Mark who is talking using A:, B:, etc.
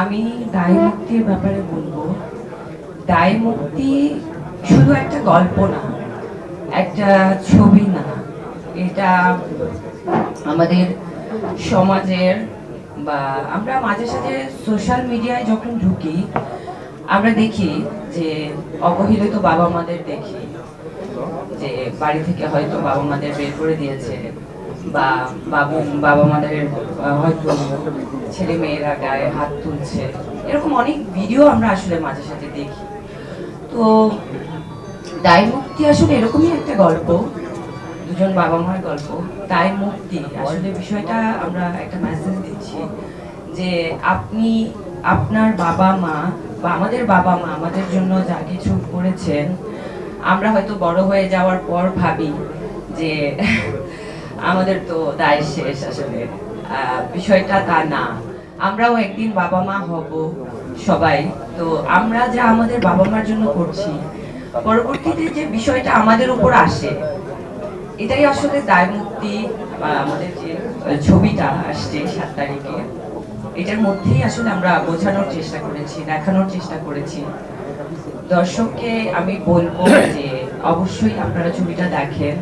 A: আমি দায় মুক্তির ব্যাপারে বলবো। দায় মুক্তি শুধু একটা গল্প না, একটা ছবি না, এটা আমাদের সমাজের বা আমরা মাঝে সাঝে সোশ্যাল মিডিয়ায় যখন ঢুকি আমরা দেখি যে অবহেলিত বাবা মাদের দেখি যে বাড়ি থেকে হয়তো বাবা মাদের বের করে দিয়েছে বা বাবা মাদের হয়তো ছেলে মেয়েরা গায়ে হাত তুলছে, এরকম অনেক ভিডিও আমরা আসলে মাঝে সাঝে দেখি। তো দায় মুক্তি আসলে এরকমই একটা গল্প, দুজন বাবা মার গল্প। দায় মুক্তি আসলে বিষয়টা আমরা একটা মেসেজ দিচ্ছি যে আপনি আপনার বাবা মা বা আমাদের বাবা মা আমাদের জন্য যা কিছু করেছেন, আমরা হয়তো বড় হয়ে যাওয়ার পর ভাবি যে আমাদের তো দায় শেষ। আসলে বিষয়টা তা না, আমরাও একদিন বাবা মা হব সবাই। তো আমরা যা আমাদের বাবা মার জন্য করছি, পরবর্তীতে যে বিষয়টা আমাদের উপর আসে, এটাই আসলে দায় মুক্তি। বা আমাদের যে ছবিটা আসছে 7 তারিখে, এটার মধ্যেই আসলে আমরা বোঝানোর চেষ্টা করেছি, দেখানোর চেষ্টা করেছি। দর্শককে আমি বলবো যে অবশ্যই আপনারা ছবিটা দেখেন।